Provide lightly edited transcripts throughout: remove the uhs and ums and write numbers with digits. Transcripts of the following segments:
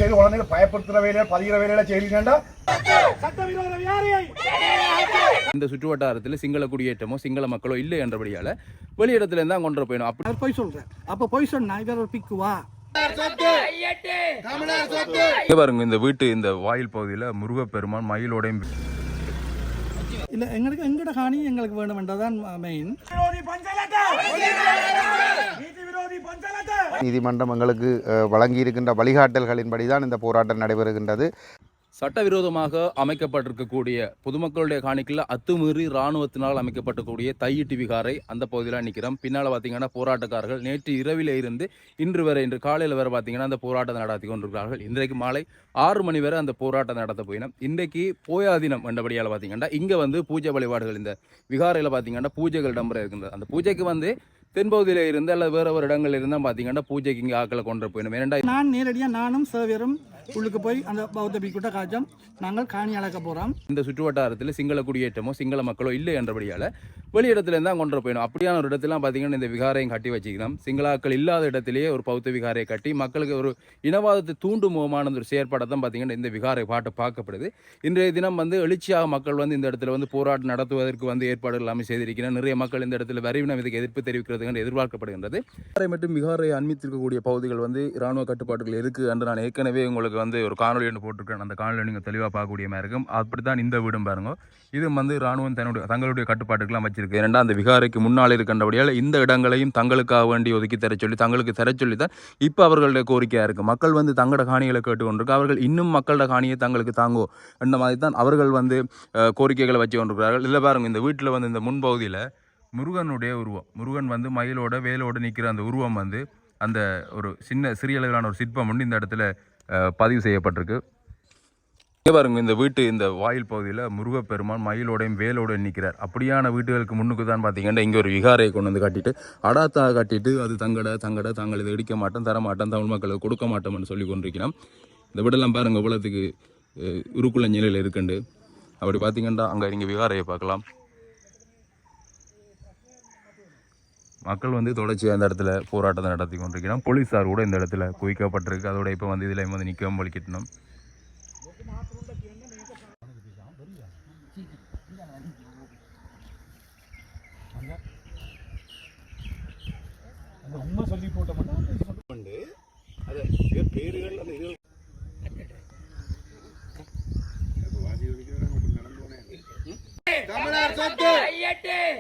செய்து குழந்தைகள் பயப்படுத்துற வேலையில பதிகிற வேலையில செய்யுங்கண்டா. இந்த சுற்றுவட்டாரத்தில் சிங்கள குடியேற்றமோ சிங்கள மக்களோ இல்லை என்றபடியால வெளியிடத்துல இருந்தா கொண்டு போயிடும். அப்படி போய் சொல்றேன். அப்ப போய் சொன்னா இவர் ஒரு பிக்குவா பாருங்க, இந்த வீட்டு இந்த வாயில் பகுதியில் முருகப்பெருமான் மயிலோடையும் இல்ல எங்களுக்கு எங்கட காணி எங்களுக்கு வேணும் என்றதான் மெயின். நீதிமன்றம் எங்களுக்கு வழங்கியிருக்கின்ற வழிகாட்டல்களின்படி தான் இந்த போராட்டம் நடைபெறுகின்றது. சட்டவிரோதமாக அமைக்கப்பட்டிருக்கக்கூடிய பொதுமக்களுடைய காணிகளில் அத்துமீறி இராணுவத்தினால் அமைக்கப்பட்டிருக்கக்கூடிய தையிட்டு விகாரை அந்த பகுதியில் நிற்கிறோம். பின்னால் பார்த்தீங்கன்னா போராட்டக்காரர்கள் நேற்று இரவில் இருந்து இன்று காலையில் வரை பார்த்தீங்கன்னா அந்த போராட்டத்தை நடத்தி கொண்டிருக்கிறார்கள். இன்றைக்கு மாலை 6 மணி வரை அந்த போராட்டம் நடத்த போயினோம். இன்றைக்கு போயாதீனம் என்றபடியால் பார்த்தீங்கன்னா இங்கே பூஜை வழிபாடுகள் இந்த விகாரையில் பார்த்தீங்கன்னா பூஜைகள் இடம்பெற இருக்கின்றது. அந்த பூஜைக்கு தென்பகுதியில் இருந்து அல்லது வேறு ஒரு இடங்கள் இருந்தால் பார்த்தீங்கன்னா பூஜைக்கு இங்கே ஆக்களை கொண்டு போயிடும். ஏனெண்டா நான் நேரடியாக நானும் சேவியரும் உள்ளுக்கு போய் அந்த பௌத்த பிக்குட்ட காய்ச்சம் நாங்கள் காணி அளக்க போகிறோம். இந்த சுற்றுவட்டாரத்தில் சிங்கள குடியேற்றமோ சிங்கள மக்களோ இல்லை என்றபடியால் வெளியிடத்துல இருந்தால் கொண்டு போயிடும். அப்படியான ஒரு இடத்துலாம் பார்த்தீங்கன்னா இந்த விகாரையும் கட்டி வச்சுக்கிறோம். சிங்களாக்கள் இல்லாத இடத்திலேயே ஒரு பௌத்த விகாரையை கட்டி மக்களுக்கு ஒரு இனவாதத்தை தூண்டும் முகமான ஒரு செயற்பாடை தான் பார்த்தீங்கன்னா இந்த விகாரை பார்க்கப்படுது. இன்றைய தினம் எழுச்சியாக மக்கள் இந்த இடத்துல போராட்டம் நடத்துவதற்கு ஏற்பாடுகள் எல்லாமே செய்திருக்கிறேன். நிறைய மக்கள் இந்த இடத்துல வரிவினம் இதுக்கு எதிர்ப்பு தெரிவிக்கிறது எதிர்பார்க்கப்படுகின்றது. விகாரை மற்றும் விகாரை அண்மித்திருக்கக்கூடிய பகுதிகள் இராணுவ கட்டுப்பாடுகள் இருக்கு என்று நான் ஏற்கனவே உங்களுக்கு ஒரு காணொலி ஒன்று போட்டிருக்கேன். அந்த காணொலி நீங்கள் தெளிவாக பார்க்கக்கூடிய மாதிரி இருக்கும். அப்படித்தான் இந்த வீடும் பாருங்க. இது இராணுவம் தங்களுடைய கட்டுப்பாட்டுக்கெல்லாம் வச்சிருக்கு. ஏன்னா அந்த விகாரைக்கு முன்னால் இருக்கின்றபடியால் இந்த இடங்களையும் தங்களுக்காக வேண்டி ஒதுக்கி தங்களுக்கு தர சொல்லி தான் இப்போ அவர்களுடைய கோரிக்கையாக இருக்குது. மக்கள் தங்களோட காணிகளை கேட்டுக்கொண்டிருக்கு. அவர்கள் இன்னும் மக்களோட காணியை தங்களுக்கு தாங்கோ என்ற மாதிரி தான் அவர்கள் கோரிக்கைகளை வச்சு கொண்டிருக்கிறார்கள். இல்லை பாருங்க, இந்த வீட்டில் இந்த முன்பகுதியில் முருகனுடைய உருவம், முருகன் மயிலோட வேலோடு நிற்கிற அந்த உருவம் அந்த ஒரு சிறிய அளவிலான ஒரு சிற்பம் இந்த இடத்துல பதிவு செய்யப்பட்டிருக்கு. இங்கே பாருங்க, இந்த வீட்டு இந்த வாயில் பகுதியில் முருகப்பெருமான் மயிலோடையும் வேலோடையும் நிற்கிறார். அப்படியான வீட்டுகளுக்கு முன்னுக்கு தான் பார்த்தீங்கன்னா இங்கே ஒரு விகாரையை கொண்டு கட்டிட்டு அடாத்தாக கட்டிட்டு அது தாங்கள் இதை இடிக்க மாட்டோம், தரமாட்டோம், தமிழ் மக்களுக்கு கொடுக்க மாட்டோம்னு சொல்லி கொண்டிருக்கிறோம். இந்த வீடெல்லாம் பாருங்கள் இவ்வளோத்துக்கு உருக்குள்ள நிலையில் இருக்குண்டு. அப்படி பார்த்தீங்கன்னா அங்கே நீங்கள் விகாரையை பார்க்கலாம். மக்கள் தொடர்ச்சியாக அந்த இடத்துல போராட்டத்தை நடத்தி கொண்டிருக்கிறோம். போலீஸார் கூட இந்த இடத்துல குவிக்கப்பட்டிருக்கு. அதோட இப்போ இதில் நிற்கவும் வலிக்கட்டணும். உண்மை சொல்லி போட்ட மட்டும் அது பேருகள் அந்த இது தமிழர் சொத்து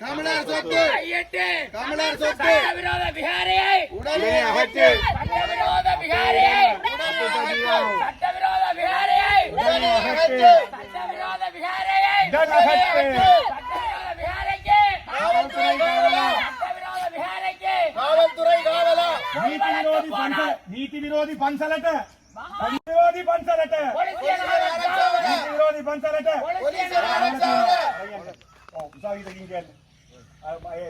தமிழர் சொத்து தமிழர் சொத்து சட்டவிரோத விகாரையை உடனே அகற்று சட்டவிரோத விகாரையை சட்டவிரோத விகாரையை உடனே அகற்று சட்டவிரோத விகாரையை உடனே அகற்று சட்டவிரோத விகாரைக்கு காவல்துறை காவலா சட்டவிரோத விகாரைக்கு காவல்துறை காவலா நீதி விரோதி பன்சலட்ட विरोधी पंचलट विरोधी पंचलट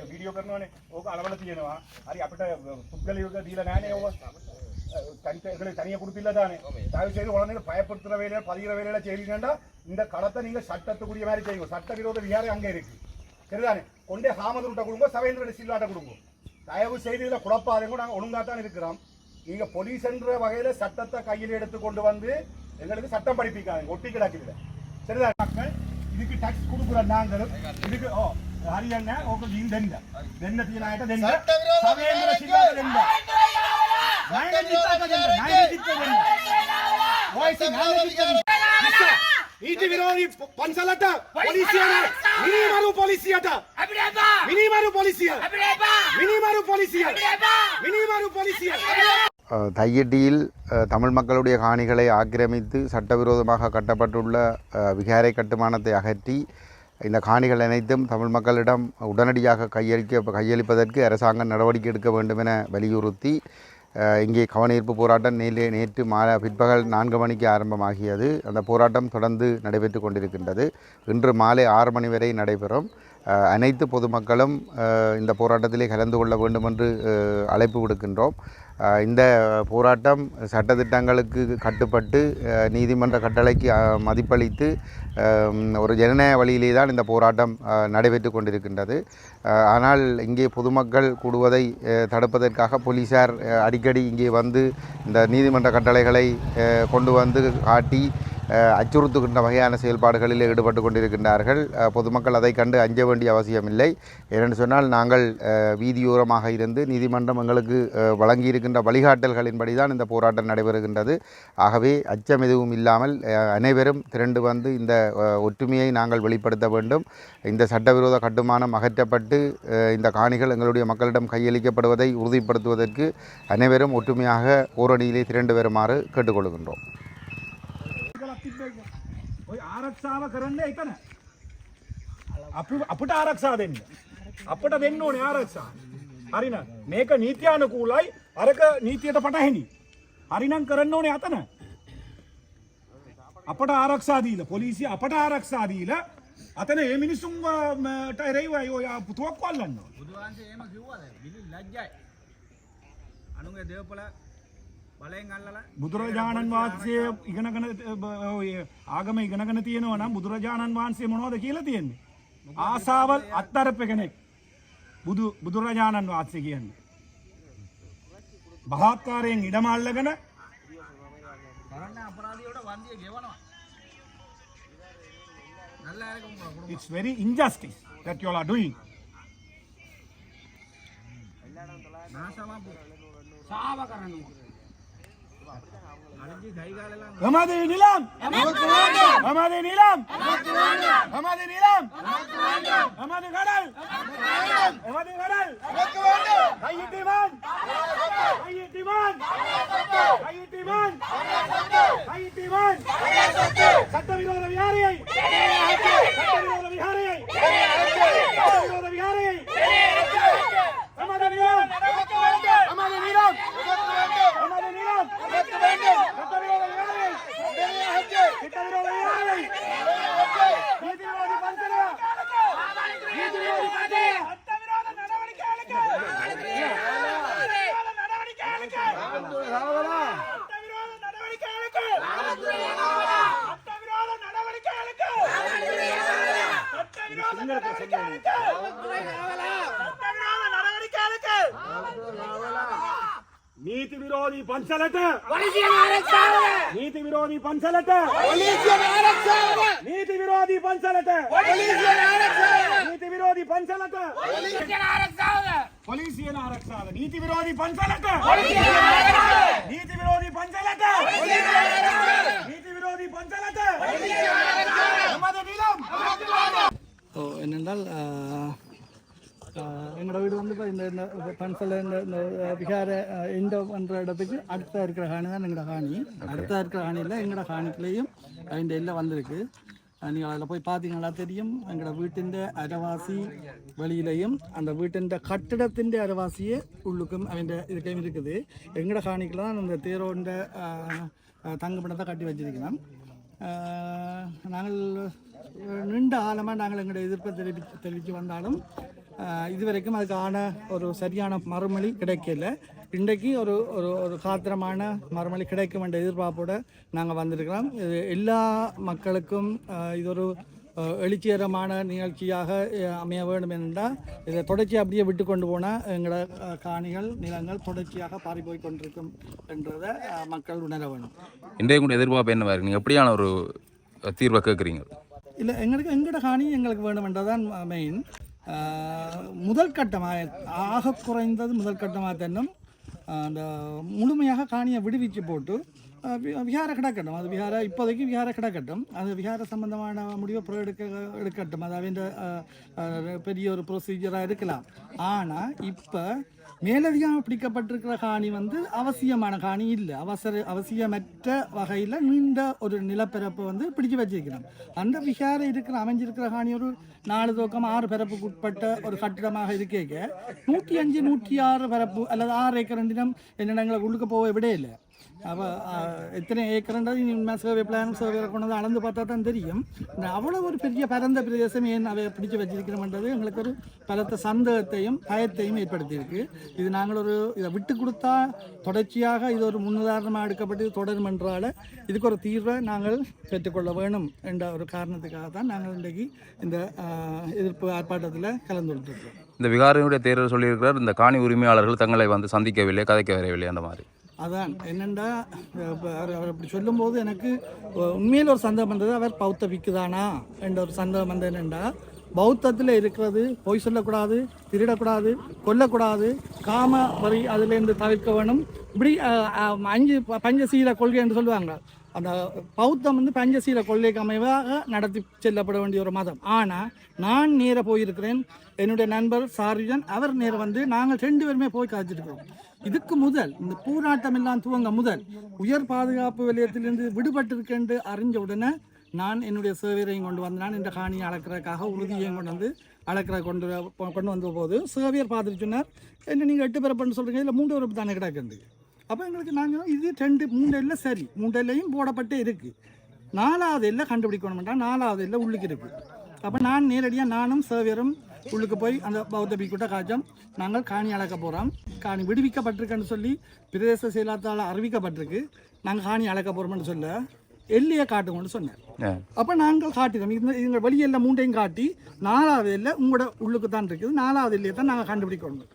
वीडियो करना ने वो अलवड़ तीयනවා හරි අපිට පුද්ගලිකව දීලා නැහැනේ ඔව தனியா கொடுத்தில்ல தானே தயவு செய்து குழந்தைகள் பயப்படுத்துற வேலையில பதிகிற வேலையில செய்யுங்கண்டா இந்த களத்தை நீங்க சட்டத்துக்குரிய மாதிரி செய்யுங்க சட்டவிரோத விகாரை அங்கே இருக்கு சரிதானே கொண்டே ஹாமதுருட்ட கொடுங்க சவேந்திர சில்லாட்ட கொடுங்க தயவு செய்து இதில் குழப்பாதீங்க நாங்கள் ஒழுங்காக தான் இருக்கிறோம் நீங்க போலீஸ் என்ற வகையில சட்டத்தை கையில் எடுத்து கொண்டு எங்களுக்கு சட்டம் படிப்பிக்காங்க ஒட்டி கிடக்குது சரிதான் மக்கள் இதுக்கு டாக்ஸ் கொடுக்குற நாங்கள் இதுக்கு ஹரியானா ஓகே நீங்க தென்ன தீனாயிட்ட தென்ன சவேந்திர சில்லாட்ட தென்ன ನೀತಿ ವಿರೋಧಿ ಪಂಚಲಟ ಪೊಲೀಸಿಯರ ಮಿನಿಮರು ಪೊಲೀಸಿಯಟ ಮಿನಿಮರು ಪೊಲೀಸಿಯರ್ ಮಿನಿಮರು ಪೊಲೀಸಿಯರ್ ಮಿನಿಮರು ಪೊಲೀಸಿಯರ್ தையிட்டியில் தமிழ் மக்களுடைய காணிகளை ஆக்கிரமித்து சட்டவிரோதமாக கட்டப்பட்டுள்ள விகாரை கட்டுமானத்தை அகற்றி இந்த காணிகள் அனைத்தும் தமிழ் மக்களிடம் உடனடியாக கையளிப்பதற்கு அரசாங்கம் நடவடிக்கை எடுக்க வேண்டும் என வலியுறுத்தி இங்கே கவனஈர்ப்பு போராட்டம் நேற்று பிற்பகல் 4 மணிக்கு ஆரம்பமாகியது. அந்த போராட்டம் தொடர்ந்து நடைபெற்று கொண்டிருக்கின்றது. இன்று மாலை 6 மணி வரை நடைபெறும். அனைத்து பொதுமக்களும் இந்த போராட்டத்திலே கலந்து கொள்ள வேண்டும் என்று அழைப்பு விடுக்கின்றோம். இந்த போராட்டம் சட்டத்திட்டங்களுக்கு கட்டுப்பட்டு நீதிமன்ற கட்டளைக்கு மதிப்பளித்து ஒரு ஜனநாயக வழியிலே தான் இந்த போராட்டம் நடைபெற்று கொண்டிருக்கின்றது. ஆனால் இங்கே பொதுமக்கள் கூடுவதை தடுப்பதற்காக போலீசார் அடிக்கடி இங்கே வந்து இந்த நீதிமன்ற கட்டளைகளை கொண்டு வந்து காட்டி அச்சுறுத்துகின்ற வகையான செயல்பாடுகளில் ஈடுபட்டு கொண்டிருக்கின்றார்கள். பொதுமக்கள் அதை கண்டு அஞ்ச வேண்டிய அவசியமில்லை. ஏனென்று சொன்னால் நாங்கள் வீதியோரமாக இருந்து நீதிமன்றம் எங்களுக்கு வழங்கியிருக்கின்ற வழிகாட்டல்களின்படி தான் இந்த போராட்டம் நடைபெறுகின்றது. ஆகவே அச்சம் எதுவும் இல்லாமல் அனைவரும் திரண்டு வந்து இந்த ஒற்றுமையை நாங்கள் வெளிப்படுத்த வேண்டும். இந்த சட்டவிரோத கட்டுமானம் அகற்றப்பட்டு இந்த காணிகள் எங்களுடைய மக்களிடம் கையளிக்கப்படுவதை உறுதிப்படுத்துவதற்கு அனைவரும் ஒற்றுமையாக ஓரணியிலே திரண்டு வருமாறு கேட்டுக்கொள்கின்றோம். ආරක්ෂාව කරන්න එකන අපිට ආරක්ෂා දෙන්න අපට දෙන්න ඕනේ ආරක්ෂා. හරින මේක නීත්‍යානුකූලයි අරක නීතියට පටහැනි. හරිනම් කරන්න ඕනේ අතන අපට ආරක්ෂා දීලා පොලිසිය අපට ආරක්ෂා දීලා අතන මේ මිනිසුන්ට එරෙහිව ඔය පුතුවක් වල්ලන්න. බුදුහන්සේ එහෙම කිව්වද? විලි ලැජ්ජයි. අනුගේ දේවපල බලෙන් අල්ලලා බුදුරජාණන් වහන්සේ ඉගෙනගෙන ඔය ආගම ඉගෙනගෙන තියෙනවා නම් බුදුරජාණන් වහන්සේ මොනවද කියලා තියෙන්නේ? ආසාවල් අත්තරප කෙනෙක් බුදුරජාණන් වහන්සේ කියන්නේ. බලාත්කාරයෙන් ඉඩම අල්ලගෙන කරන්න අපරාධියට වන්දිය ගෙවනවා. நல்ல இருக்கும் குடும்பம். It's very injustice that you all are doing. நாசமா சாவ කරනවා. අලජි ගයි ගාලලා Hamade Nilam! Hamade Nilam! Hamade Nilam! Hamade Gadal! Hamade Gadal! Hayitiman! Hayitiman! Hayitiman! Hayitiman! சட்டவிரோத விகாரியை சட்டவிரோத விகாரியை சட்டவிரோத விகாரியை Hamade Nilam! Hamade Nilam! Hamade Nilam! சட்டவிரோத விகாரியை சட்டவிரோத விகாரியை நீதிவிரோதி பஞ்சனா நீதிவிரோதி பஞ்சனா சட்டவிரோத நடவடிக்கைகளுக்கு சட்டவிரோத நடவடிக்கைகளுக்கு சட்டவிரோத நடவடிக்கைகளுக்கு சட்டவிரோத நடவடிக்கைகளுக்கு சட்டவிரோத நடவடிக்கைகளுக்கு சட்டவிரோத நடவடிக்கைகளுக்கு நீதி விரோதி பஞ்சலட்ட நீதி விரோதி பஞ்சலட்ட நீதி விரோதி பஞ்சலட்ட நீதி விரோதி பஞ்சலட்ட ಪೊಲೀಸಿಯನ ಆರಕ್ಷಾದ ನೀತಿ ವಿರೋಧಿ ಪಂಚಲಟ ನೀತಿ ವಿರೋಧಿ ಪಂಚಲಟ ನೀತಿ ವಿರೋಧಿ ಪಂಚಲಟ ನಮ್ಮದು ನೀಲಂ என்னென்றால் எங்களோட வீடு வந்து இப்போ இந்த பன்சல் இந்த விகார இந்த பண்ணுற இடத்துக்கு அடுத்த இருக்கிற காணி தான் எங்களோட காணி. அடுத்த இருக்கிற காணியில் எங்களோட காணிக்குள்ளேயும் இந்த எல்லாம் வந்திருக்கு. நீங்கள் அதில் போய் பார்த்தீங்கன்னா தெரியும். எங்களோட வீட்டின் அரைவாசி வெளியிலையும் அந்த வீட்டின் கட்டிடத்தின் அரைவாசியே உள்ளுக்கும் அவன் இதுக்கையும் இருக்குது. எங்களோட காணிக்குள்ள தான் அந்த தேரோண்ட தங்குமிடத்தை கட்டி வச்சிருக்கிறோம். நாங்கள் நீண்ட காலமாக நாங்கள் எங்களோட எதிர்ப்பை தெரிவித்து வந்தாலும் இதுவரைக்கும் அதுக்கான ஒரு சரியான மறுமொழி கிடைக்கல. இன்றைக்கு ஒரு ஒரு ஒரு காத்திரமான மறுமொழி கிடைக்கும் என்ற எதிர்பார்ப்போடு நாங்கள் வந்திருக்கிறோம். இது எல்லா மக்களுக்கும் இது ஒரு எழுச்சிகரமான நிகழ்ச்சியாக அமைய வேண்டும் என்றால் இதை தொடர்ச்சி அப்படியே விட்டு கொண்டு போனால் எங்களோட காணிகள் நிலங்கள் தொடர்ச்சியாக பாரி போய் கொண்டிருக்கும் என்றதை மக்கள் உணர வேணும். இன்றைய கூட எதிர்பார்ப்பு என்ன பாருங்க, நீங்கள் எப்படியான ஒரு தீர்வை கேட்குறீங்க? இல்லை, எங்களோட காணி எங்களுக்கு வேணும் என்றதான் மெயின். முதல் கட்டமாக ஆக குறைந்தது முதல் கட்டமாக தன்னும் அந்த முழுமையாக காணியை விடுவிச்சு போட்டு விஹார கிடக்கட்டும். அது விஹார இப்போதைக்கு விஹார கிடக்கட்டும். அது விஹார சம்பந்தமான முடிவை எடுக்கட்டும். அது அவன் பெரிய ஒரு ப்ரொசீஜராக இருக்கலாம். ஆனால் இப்போ மேலதிகமாக பிடிக்கப்பட்டிருக்கிற காணி வந்து அவசியமான காணி இல்லை. அவசியமற்ற வகையில் நீண்ட ஒரு நிலப்பரப்பை வந்து பிடிச்சு வச்சிருக்கணும். அந்த விஹார இருக்கிற அமைஞ்சிருக்கிற காணி ஒரு 4 தோக்கம் 6 பரப்புக்கு உட்பட்ட ஒரு கட்டிடமாக இருக்கேக்க 105, 106 பரப்பு அல்லது 6 ஏக்கர் நிலம் என்னிடங்களை உள்ளுக்க போக விட இல்லை. அப்போ எத்தனை ஏக்கர்ன்றது இனிமேல் சர்வே பிளான் சர்வே கொண்டு வந்து அளந்து பார்த்தா தான் தெரியும். இந்த அவ்வளோ ஒரு பெரிய பரந்த பிரதேசம் ஏன் அவை பிடிச்சி வச்சிருக்கிறோம்ன்றது எங்களுக்கு ஒரு பலத்த சந்தேகத்தையும் பயத்தையும் ஏற்படுத்தியிருக்கு. இது நாங்கள் இதை விட்டு கொடுத்தா தொடர்ச்சியாக இது ஒரு முன்னுதாரணமாக எடுக்கப்பட்டு தொடரும் என்றால் இதுக்கு ஒரு தீர்வை நாங்கள் பெற்றுக்கொள்ள வேணும் என்ற ஒரு காரணத்துக்காக தான் நாங்கள் இன்றைக்கு இந்த எதிர்ப்பு ஆர்ப்பாட்டத்தில் கலந்து கொண்டிருக்கிறோம். இந்த விகாரையினுடைய தேர்தல் சொல்லியிருக்கிறார், இந்த காணி உரிமையாளர்கள் தங்களை வந்து சந்திக்கவில்லை, கதைக்க வரவில்லை அந்த மாதிரி. அதான் என்னென்னா அவர் அப்படி சொல்லும்போது எனக்கு உண்மையில் ஒரு சந்தேகம் வந்தது, அவர் பௌத்த விக்குதானா என்ற ஒரு சந்தேகம் வந்தது. என்னென்னா பௌத்தத்தில் இருக்கிறது பொய் சொல்லக்கூடாது, திருடக்கூடாது, கொல்லக்கூடாது, காம வரி அதிலேருந்து தவிர்க்க வேணும். இப்படி 5 பஞ்சசீல கொள்கை என்று சொல்லுவாங்க. அந்த பௌத்தம் வந்து பஞ்சசீல கொள்கைக்கு அமைவாக நடத்தி செல்லப்பட வேண்டிய ஒரு மதம். ஆனால் நான் நேராக போயிருக்கிறேன், என்னுடைய நண்பர் சார்ஜன் அவர் நேரம் வந்து நாங்கள் 2 பேருமே போய் காய்ச்சிருக்கிறோம். இதுக்கு முதல் இந்த போராட்டம் எல்லாம் துவங்க முதல் உயர் பாதுகாப்பு வலயத்திலிருந்து விடுபட்டிருக்கேன் அறிஞ்ச உடனே நான் என்னுடைய சேவியரையும் கொண்டு வந்தேன். இந்த காணியை அளக்கிறதுக்காக உறுதியையும் கொண்டு வந்து அளக்கிற கொண்டு வந்த போது சேவியர் பார்த்துட்டு சொன்னார், என்ன நீங்கள் 8 பேரை பண்ணு சொல்கிறீங்க, இல்லை 3 பேரை தானே கிடக்குது. அப்போ எங்களுக்கு நாங்கள் இது 3 எல்லாம் சரி, 3 எல்லையும் போடப்பட்டே இருக்குது, 4வது எல்லை கண்டுபிடிக்கணும்ட்டா 4வது எல்லை உள்ளுக்கு இருக்குது. அப்போ நான் நேரடியாக நானும் சேவியரும் உள்ளுக்கு போய் அந்த பௌத்த பிக்குட்ட காய்ச்சோம். நாங்கள் காணி அளக்க போகிறோம், காணி விடுவிக்கப்பட்டிருக்குன்னு சொல்லி பிரதேச செயலாளத்தால் அறிவிக்கப்பட்டிருக்கு, நாங்கள் காணி அளக்க போகிறோம்னு சொல்ல எல்லையை காட்டுங்கன்னு சொன்னார். அப்போ நாங்கள் காட்டினோம், எங்கள் வழியெல்லாம் 3ஐயும் காட்டி 4வது எல்லை உங்களோட உள்ளுக்கு தான் இருக்குது, 4வது எல்லையை தான் நாங்கள் கண்டுபிடிக்கணும்.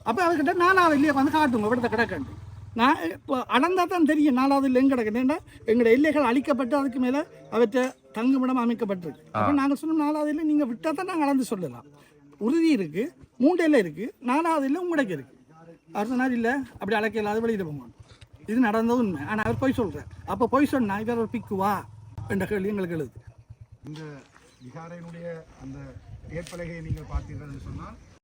அப்போ அவர்கிட்ட 4வது எல்லையை வந்து காட்டுங்க விடத்தை கிடக்கண்டு. நான் இப்போ அளந்தால் தான் தெரியும் 4வது இல்லை எங்கே கிடக்குன்னா எங்களோட எல்லைகள் அழிக்கப்பட்டு அதுக்கு மேலே அவற்றை தங்குமிடம் அமைக்கப்பட்டிருக்கு. அப்போ நாங்கள் சொன்னோம் 4வது இல்லை நீங்கள் விட்டால் தான் நாங்கள் அளந்து சொல்லலாம். உறுதி இருக்குது, 3 எல்லை இருக்குது, 4வது இல்லை உங்களுக்கு இருக்குது. அடுத்த நாள் இல்லை அப்படி அழைக்க இல்லாத வெளியிட போகணும். இது நடந்தது உண்மை. ஆனால் அவர் போய் சொல்கிறார். அப்போ போய் சொன்னால் இவர் ஒரு பிக்குவா என்ற கேள்வி எங்களுக்கு எழுது. இந்த விகாரையினுடைய அந்த ஏற்பலகையை நீங்கள் பார்த்தீர்கள் சொன்னால்